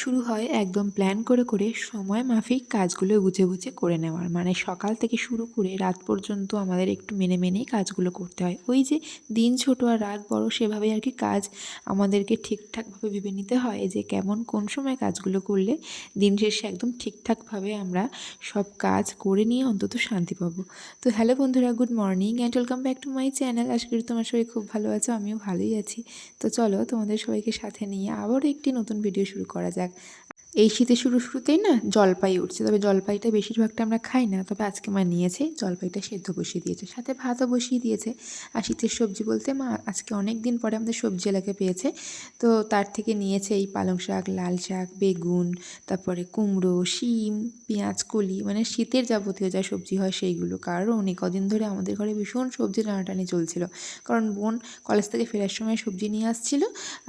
শুরু হয় একদম প্ল্যান করে সময় মাফিক কাজগুলো গুছিয়ে করে নেওয়ার। মানে সকাল থেকে শুরু করে রাত পর্যন্ত আমাদের একটু মেনেই কাজগুলো করতে হয়। ওই যে দিন ছোট আর রাত বড়, সেভাবেই আর কি কাজ আমাদেরকে ঠিকঠাকভাবে ভেবে নিতে হয় যে কেমন কোন সময় কাজগুলো করলে দিন শেষে একদম ঠিকঠাকভাবে আমরা সব কাজ করে নিয়ে অন্তত শান্তি পাবো। তো হ্যালো বন্ধুরা, good morning and welcome back to my channel. আশা করি তোমার সবাই খুব ভালো আছো, আমিও ভালোই আছি। তো চলো তোমাদের সবাইকে সাথে নিয়ে আবারও একটি নতুন ভিডিও শুরু করা যাক। এই শীতের শুরুতেই না জলপাই উঠছে, তবে জলপাইটা বেশিরভাগটা আমরা খাই না, তবে আজকে মা নিয়েছে জলপাইটা সেদ্ধ বসিয়ে দিয়েছে, সাথে ভাতও বসিয়ে দিয়েছে। আর শীতের সবজি বলতে মা আজকে অনেক দিন পরে আমাদের সবজি এলাকা পেয়েছে, তো তার থেকে নিয়েছে এই পালং শাক, লাল শাক, বেগুন, তারপরে কুমড়ো, শিম, পেঁয়াজ কলি, মানে শীতের যাবতীয় যা সবজি হয় সেইগুলো। কারণ এই কদিন ধরে আমাদের ঘরে ভীষণ সবজি টানাটানি চলছিল, কারণ বোন কলেজ থেকে ফেরার সময় সবজি নিয়ে আসছিল,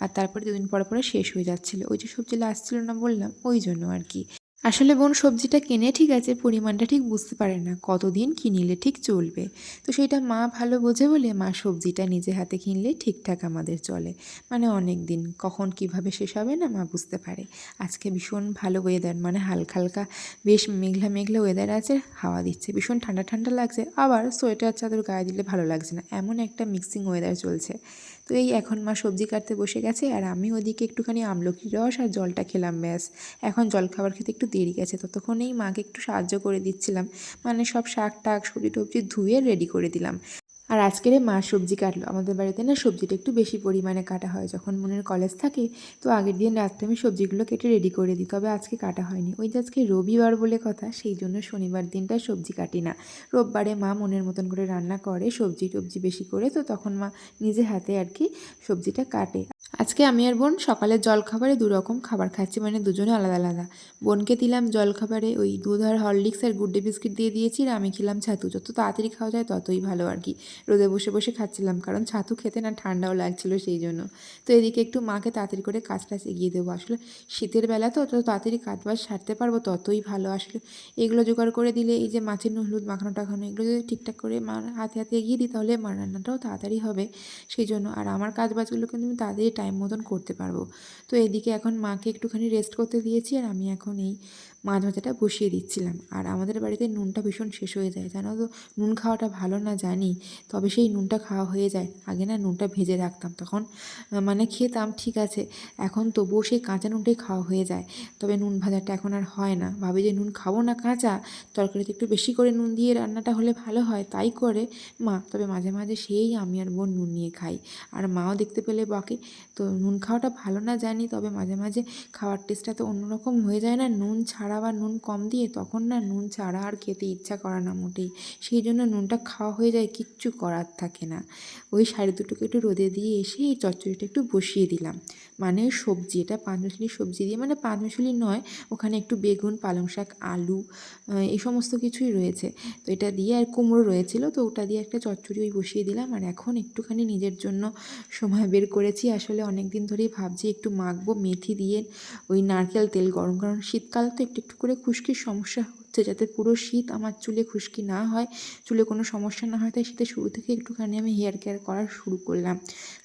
আর তারপরে দুদিন পরে শেষ হয়ে যাচ্ছিলো। ওই যে সবজিগুলো আসছিল না বললাম, ওই জন্য আর কি। আসলে বোন সবজিটা কেনে ঠিক আছে, পরিমাণটা ঠিক বুঝতে পারে না কতদিন কিনলে ঠিক চলবে। তো সেইটা মা ভালো বোঝে বলে মা সবজিটা নিজে হাতে কিনলে ঠিকঠাক আমাদের চলে, মানে অনেক দিন কখন কিভাবে শেষ হবে না মা বুঝতে পারে। আজকে ভীষণ ভালো ওয়েদার, মানে হালকা হালকা বেশ মেঘলা মেঘলা ওয়েদার আছে, হাওয়া দিচ্ছে, ভীষণ ঠান্ডা ঠান্ডা লাগছে, আবার সোয়েটার চাদর গায়ে দিলে ভালো লাগছে না, এমন একটা মিক্সিং ওয়েদার চলছে। তো এই এখন মা সবজি কাটতে বসে গেছে, আর আমি ওদিকে একটুখানি আমলকির রস আর জলটা খেলাম, ব্যাস। এখন জল খাবার খেতে একটু দেরি গেছে, ততক্ষণেই মাকে একটু সাহায্য করে দিচ্ছিলাম, মানে সব শাক টাক সবজি টবজি ধুয়ে রেডি করে দিলাম। আর আজকের মা সবজি কাটলো, আমাদের বাড়িতে না সবজিটা একটু বেশি পরিমাণে কাটা হয়, যখন বোনের কলেজ থাকে তো আগের দিন রাত্রে আমি সবজিগুলো কেটে রেডি করে দিই, তবে আজকে কাটা হয়নি। ওই যে আজকে রবিবার বলে কথা, সেই জন্য শনিবার দিনটা সবজি কাটি না। রোববারে মা মনের মতন করে রান্না করে সবজি টবজি বেশি করে, তো তখন মা নিজে হাতে আর কি সবজিটা কাটে। আজকে আমি আর বোন সকালের জলখাবারে দুরকম খাবার খাচ্ছি, মানে দুজনে আলাদা আলাদা। বোনকে দিলাম জলখাবারে ওই দুধ আর হরলিক্স আর গুড ডে বিস্কিট দিয়ে দিয়েছি, আর আমি খেলাম ছাতু। যত তাড়াতাড়ি খাওয়া যায় ততই ভালো আর কি। রোদে বসে বসে খাচ্ছিলাম, কারণ ছাতু খেতে না ঠান্ডাও লাগছিল সেই জন্য। তো এদিকে একটু মাকে তাড়াতাড়ি করে কাজ টাজ এগিয়ে দেবো, আসলে শীতের বেলা তো যত তাড়াতাড়ি কাজ বাজ সারতে পারবো ততই ভালো। আসলে এগুলো জোগাড় করে দিলে, এই যে মাছের নুন হলুদ মাখানো টাখানো, এগুলো যদি ঠিকঠাক করে মার হাতে হাতে এগিয়ে দিই তাহলে মার রান্নাটাও তাড়াতাড়ি হবে সেই জন্য। আর আমার কাজ বাজগুলো কিন্তু আমি তাড়াতাড়ি টাইম মতন করতে পারবো। তো এদিকে এখন মাকে একটুখানি রেস্ট করতে দিয়েছি, আর আমি এখন এই মাছ ভাজাটা বসিয়ে দিচ্ছিলাম। আর আমাদের বাড়িতে নুনটা ভীষণ শেষ হয়ে যায়, জানো তো, নুন খাওয়াটা ভালো না জানি, তবে সেই নুনটা খাওয়া হয়ে যায়। আগে না নুনটা ভেজে রাখতাম, তখন মানে খেতাম ঠিক আছে, এখন তবুও সেই কাঁচা নুনটাই খাওয়া হয়ে যায়। তবে নুন ভাজাটা এখন আর হয় না, ভাবি যে নুন খাবো না কাঁচা, তরকারিতে একটু বেশি করে নুন দিয়ে রান্নাটা হলে ভালো হয়, তাই করে মা। তবে মাঝে মাঝে সেই আমি আর বোন নুন নিয়ে খাই, আর মাও দেখতে পেলে বকে। তো নুন খাওয়াটা ভালো না জানি, তবে মাঝে মাঝে খাওয়ার টেস্টটা তো অন্যরকম হয়ে যায় না নুন ছাড়া বা নুন কম দিয়ে, তখন না নুন ছাড়া আর খেতে ইচ্ছা করে না মোটেই, সেই জন্য নুনটা খাওয়া হয়ে যায়, কিচ্ছু করার থাকে না। ওই শাড়ি দুটোকে একটু রোদে দিয়ে এসে এই চচ্চড়িটা একটু বসিয়ে দিলাম, মানে সবজি, এটা পাঁচমিশালি সবজি দিয়ে, মানে পাঁচমিশালি নয়, ওখানে একটু বেগুন, পালং শাক, আলু, এই সমস্ত কিছুই রয়েছে। তো এটা দিয়ে আর কুমড়ো রয়েছিল, তো ওটা দিয়ে একটা চচ্চড়ি ওই বসিয়ে দিলাম। আর এখন একটুখানি নিজের জন্য সময় বের করেছি, আসলে অনেক দিন ধরেই ভাবছি একটু মাখবো মেথি দিয়ে ওই নারকেল তেল গরম, কারণ শীতকাল তো একটু একটু করে খুশকির সমস্যা হচ্ছে, যাতে পুরো শীত আমার চুলে খুশকি না হয়, চুলে কোনো সমস্যা না হয়, তাই শীতের শুরু থেকে একটুখানি আমি হেয়ার কেয়ার করা শুরু করলাম।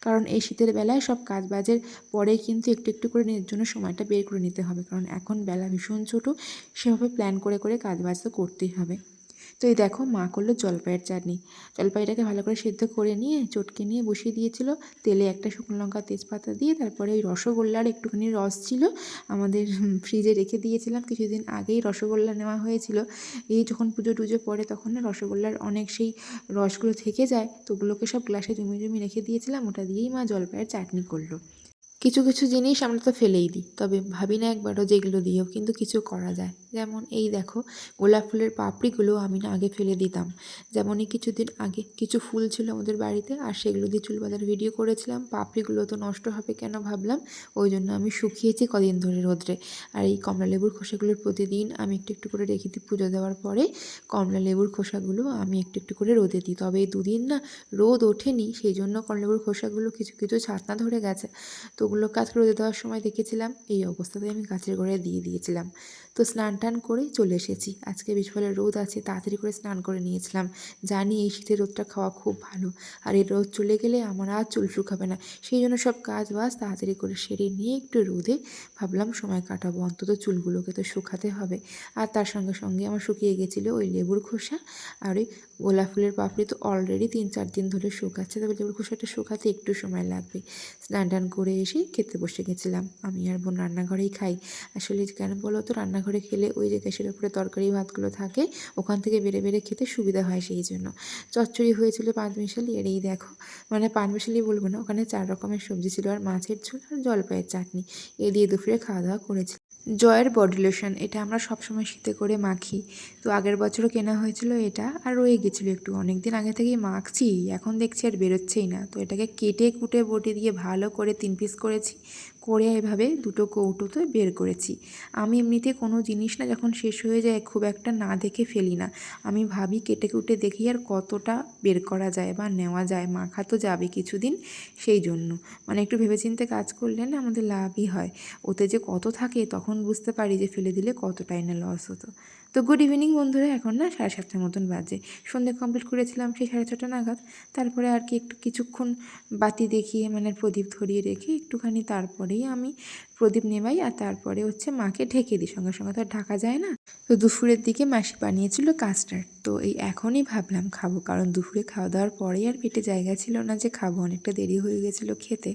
কারণ এই শীতের বেলায় সব কাজ বাজের পরে কিন্তু একটু একটু করে নিজের জন্য সময়টা বের করে নিতে হবে, কারণ এখন বেলা ভীষণ ছোটো, সেভাবে প্ল্যান করে কাজ বাজ তো করতেই হবে। তো এই দেখো মা করলো জলপাইয়ের চাটনি। জলপাইটাকে ভালো করে সেদ্ধ করে নিয়ে চটকে নিয়ে বসিয়ে দিয়েছিল, তেলে একটা শুকনো লঙ্কা তেজপাতা দিয়ে, তারপরে ওই রসগোল্লার একটুখানি রস ছিল আমাদের, ফ্রিজে রেখে দিয়েছিলাম, কিছুদিন আগেই রসগোল্লা নেওয়া হয়েছিল। এই যখন পুজো টুজো পড়ে তখন না রসগোল্লার অনেক সেই রসগুলো থেকে যায়, তো ওগুলোকে সব গ্লাসে জমিয়ে রেখে দিয়েছিলাম, ওটা দিয়েই মা জলপাইয়ের চাটনি করলো। কিছু কিছু জিনিস আমরা তো ফেলেই দিই, তবে ভাবি না একবারও যেগুলো দিয়েও কিন্তু কিছু করা যায়। যেমন এই দেখো, গোলাপ ফুলের পাপড়িগুলো আমি না আগে ফেলে দিতাম। যেমন এই কিছুদিন আগে কিছু ফুল ছিল আমাদের বাড়িতে, আর সেগুলো দিয়ে চুল বাঁধার ভিডিও করেছিলাম, পাপড়িগুলো তো নষ্ট হবে কেন ভাবলাম, ওই জন্য আমি শুকিয়েছি কদিন ধরে রোদ্রে। আর এই কমলা লেবুর খোসাগুলোর প্রতিদিন আমি একটু একটু করে রেখে দিই, পুজো দেওয়ার পরে কমলা লেবুর খোসাগুলো আমি একটু একটু করে রোদে দিই। তবে এই দুদিন না রোদ ওঠেনি, সেই জন্য কমলা লেবুর খোসাগুলো কিছু কিছু ছাতনা ধরে গেছে, তো ওগুলো কাজ রোদে দেওয়ার সময় দেখেছিলাম এই অবস্থাতে আমি গাছের গোড়ায় দিয়ে দিয়েছিলাম। তো স্নান টান করেই চলে এসেছি। আজকে বেশ ভালো রোদ আছে, তাড়াতাড়ি করে স্নান করে নিয়েছিলাম। জানি এই শীতের রোদটা খাওয়া খুব ভালো, আর এই রোদ চলে গেলে আমার আর চুল শুকাবে না। সেই জন্য সব কাজ বাজ তাড়াতাড়ি করে সেরে নিয়ে একটু রোদে ভাবলাম সময় কাটাবো, অন্তত চুলগুলোকে তো শুকাতে হবে। আর তার সঙ্গে সঙ্গে আমার শুকিয়ে গেছিলো ওই লেবুর খোসা আর ওই গোলাপ ফুলের পাপড়ি। তো অলরেডি 3-4 দিন ধরে শুকাচ্ছে, তবে লেবুর খোসাটা শুকাতে একটু সময় লাগবে। স্নান টান করে এসে খেতে বসে গেছিলাম। আমি আর বোন রান্নাঘরেই খাই। আসলে কেন বলো তো, রান্নাঘরে খেলে ওই যে গ্যাসের উপরে তরকারি ভাতগুলো থাকে, ওখান থেকে বেড়ে বেড়ে খেতে সুবিধা হয়, সেই জন্য। চচ্চড়ি হয়েছিল পাঁচমিশালি, আর এই দেখো, মানে পাঁচমিশালি বলবো না, ওখানে 4 রকমের সবজি ছিল, আর মাছের ঝোল আর জলপাইয়ের চাটনি। এ দিয়ে দুপুরে খাওয়া দাওয়া করেছি। জয়ের বডি লোশন, এটা আমরা সবসময় শীতে করে মাখি। তো আগের বছরও কেনা হয়েছিল এটা, আর রয়ে গেছিলো একটু, অনেক দিন আগে থেকেই মাখছি, এখন দেখছি আর বেরোচ্ছেই না। তো এটাকে কেটে কুটে বটি দিয়ে ভালো করে 3 পিস করেছি, করে এভাবে 2টো কৌটোতে বের করেছি। আমি এমনিতে কোনো জিনিস না যখন শেষ হয়ে যায় খুব একটা না দেখে ফেলি না। আমি ভাবি কেটে কুটে দেখি আর কতটা বের করা যায় বা নেওয়া যায়, মাখা তো যাবে কিছুদিন, সেই জন্য মানে একটু ভেবেচিন্তে কাজ করলে না আমাদের লাভই হয়। ওতে যে কত থাকে তখন বুঝতে পারি যে ফেলে দিলে কতটাই না লস হতো। তো গুড ইভিনিং বন্ধুরা, এখন না 7:30টার মতন বাজে। সন্ধে কমপ্লিট করেছিলাম সেই 6:30 নাগাদ। তারপরে আর কি একটু কিছুক্ষণ বাতি দেখিয়ে মানে প্রদীপ ধরিয়ে রেখে একটুখানি তারপরেই আমি প্রদীপ নেভাই, আর তারপরে হচ্ছে মাকে ঢেকে দিই, সঙ্গে সঙ্গে তো আর ঢাকা যায় না। তো দুপুরের দিকে মাসি বানিয়েছিল কাস্টার্ড, তো এই এখনই ভাবলাম খাবো, কারণ দুপুরে খাওয়া দাওয়ার পরেই আর পেটে জায়গা ছিল না যে খাবো, অনেকটা দেরি হয়ে গেছিলো খেতে।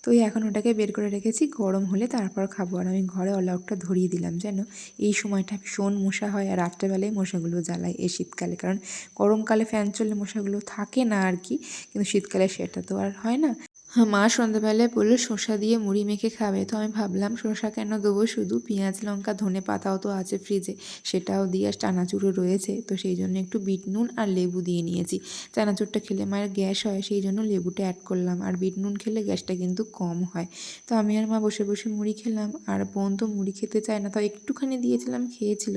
তো এখন ওটাকে বের করে রেখেছি, গরম হলে তারপর খাবো। আর আমি ঘরে অল আউটটা ধরিয়ে দিলাম, যেন এই সময়টা ভীষণ মশা হয়, আর রাত্রেবেলায় মশাগুলো জ্বালায় এই শীতকালে, কারণ গরমকালে ফ্যান চললে মশাগুলো থাকে না আর কি, কিন্তু শীতকালে সেটা তো আর হয় না। হ্যাঁ, মা সন্ধ্যাবেলায় বললো শসা দিয়ে মুড়ি মেখে খাবে, তো আমি ভাবলাম শসা কেন দেবো, শুধু পেঁয়াজ লঙ্কা ধনে পাতাও তো আছে ফ্রিজে, সেটাও দিয়ে আর চানাচুরও রয়েছে, তো সেই জন্য একটু বিট নুন আর লেবু দিয়ে নিয়েছি। চানাচুরটা খেলে মায়ের গ্যাস হয়, সেই জন্য লেবুটা অ্যাড করলাম, আর বিট নুন খেলে গ্যাসটা কিন্তু কম হয়। তো আমি আর মা বসে বসে মুড়ি খেলাম, আর বোন তো মুড়ি খেতে চায় না, তাও একটুখানি দিয়েছিলাম, খেয়েছিল।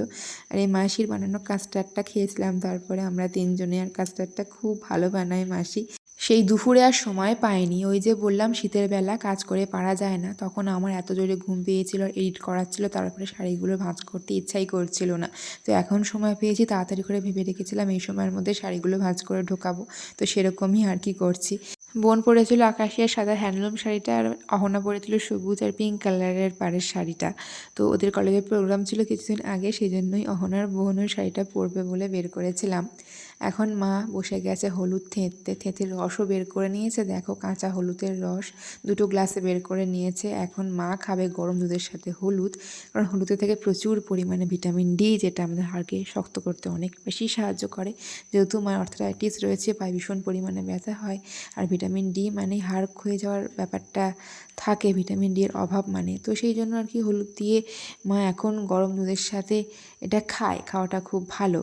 আর এই মাসির বানানো কাস্টার্ডটা খেয়েছিলাম তারপরে আমরা 3 জনে, আর কাস্টার্ডটা খুব ভালো বানায় মাসি। সেই দুপুরে আর সময় পাইনি, ওই যে বললাম শীতের বেলা কাজ করে পারা যায় না, তখন আমার এত জোরে ঘুম পেয়েছিল, আর এডিট করার ছিল, তারপরে শাড়িগুলো ভাঁজ করতে ইচ্ছাই করছিল না। তো এখন সময় পেয়েছি, তাড়াতাড়ি করে ভেবে রেখেছিলাম এই সময়ের মধ্যে শাড়িগুলো ভাঁজ করে ঢোকাবো, তো সেরকমই আর কি করছি। বোন পরেছিল আকাশিয়া সাদা হ্যান্ডলুম শাড়িটা, আর অহনা পরেছিল সবুজ আর পিঙ্ক কালারের পাড়ের শাড়িটা। তো ওদের কলেজের প্রোগ্রাম ছিল কিছুদিন আগে, সেই জন্যই অহনার বোন ওই শাড়িটা পরবে বলে বের করেছিলাম। এখন মা বসে গেছে হলুদ থেঁততে, থেঁতে রসও বের করে নিয়েছে, দেখো কাঁচা হলুদের রস 2টো গ্লাসে বের করে নিয়েছে। এখন মা খাবে গরম দুধের সাথে হলুদ, কারণ হলুদের থেকে প্রচুর পরিমাণে ভিটামিন ডি, যেটা আমাদের হাড়কে শক্ত করতে অনেক বেশি সাহায্য করে। যেহেতু মায়ের আর্থ্রাইটিস রয়েছে, পায়ে ভীষণ পরিমাণে ব্যথা হয়, আর ভিটামিন ডি মানে হাড় ক্ষয়ে যাওয়ার ব্যাপারটা থাকে, ভিটামিন ডি এর অভাব মানে, তো সেই জন্য আর কি হলুদ দিয়ে মা এখন গরম দুধের সাথে এটা খায়, খাওয়াটা খুব ভালো।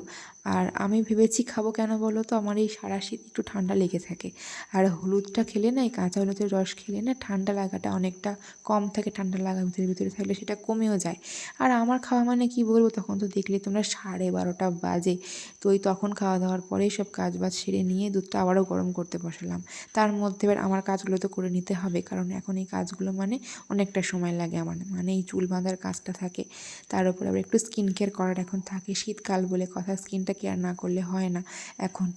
আর আমি ভেবেছি খাবো কেন বলো তো, আমার এই সারা শীত একটু ঠান্ডা লেগে থাকে, আর হলুদটা খেলে না, এই কাঁচা হলুদের রস খেলে না ঠান্ডা লাগাটা অনেকটা কম থাকে, ঠান্ডা লাগা ভিতরে ভিতরে থাকলে সেটা কমেও যায়। আর আমার খাওয়া মানে কি বলবো, তখন তো দেখলে তোমরা 12:30 বাজে, তো ওই তখন খাওয়া দাওয়ার পরেই সব কাজ বাজ সেরে নিয়ে দুধটা আবারও গরম করতে বসালাম। তার মধ্যে এবার আমার কাজগুলো তো করে নিতে হবে, কারণ এখন এই কাজগুলো মানে অনেকটা সময় লাগে আমার, মানে এই চুল বাঁধার কাজটা থাকে, তার উপর আবার একটু স্কিন কেয়ার করার এখন থাকে, শীতকাল বলে কথা, স্কিনটা কেয়ার না করলে হয় না এখন,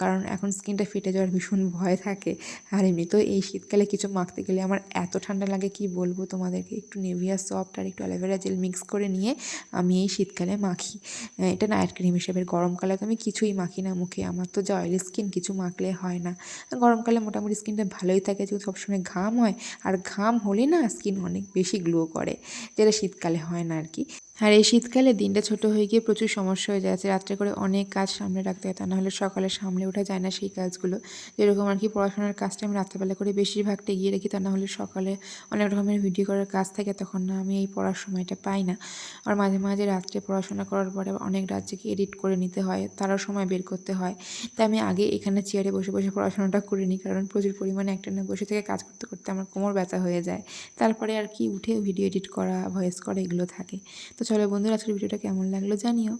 কারণ এখন স্কিনটা ফেটে যাওয়ার ভীষণ ভয় থাকে। আর এমনিতেও এই শীতকালে কিছু মাখতে গেলে আমার এত ঠান্ডা লাগে কি বলবো তোমাদেরকে, একটু নিভিয়া সফট আর একটু অ্যালোভেরা জেল মিক্স করে নিয়ে আমি এই শীতকালে মাখি। এটা নাইট ক্রিম হিসেবে, গরমকালে তো আমি কিছুই মাখি না মুখে, আমার তো যে অয়েলি স্কিন, কিছু মাখলে হয় না। গরমকালে মোটামুটি স্কিনটা ভালোই থাকে, যেহেতু সবসময় ঘাম হয়, আর ঘাম হলে না স্কিন অনেক বেশি গ্লো করে, যেটা শীতকালে হয় না আর কি। আর এই শীতকালে দিনটা ছোট হয়ে গিয়ে প্রচুর সমস্যা হয়ে যাচ্ছে, রাত্রে করে অনেক কাজ সামলে রাখতে হয়, তা নাহলে সকালে সামলে ওঠা যায় না সেই কাজগুলো। যেরকম আর কি পড়াশোনার কাজটা আমি রাত্রেবেলা করে বেশিরভাগটা এগিয়ে রাখি, তা নাহলে সকালে অনেক রকমের ভিডিও করার কাজ থাকে, তখন না আমি এই পড়ার সময়টা পাই না। আর মাঝে মাঝে রাত্রে পড়াশোনা করার পরে অনেক রাত জেগে এডিট করে নিতে হয়, তারও সময় বের করতে হয়। তাই আমি আগে এখানে চেয়ারে বসে বসে পড়াশোনাটা করে নিই, কারণ প্রচুর পরিমাণে একটানা বসে থেকে কাজ করতে করতে আমার কোমর ব্যথা হয়ে যায়। তারপরে আর কি উঠে ভিডিও এডিট করা, ভয়েস করা এগুলো থাকে। তো চলো বন্ধুরা, আজকের ভিডিওটা কেমন লাগলো জানিও।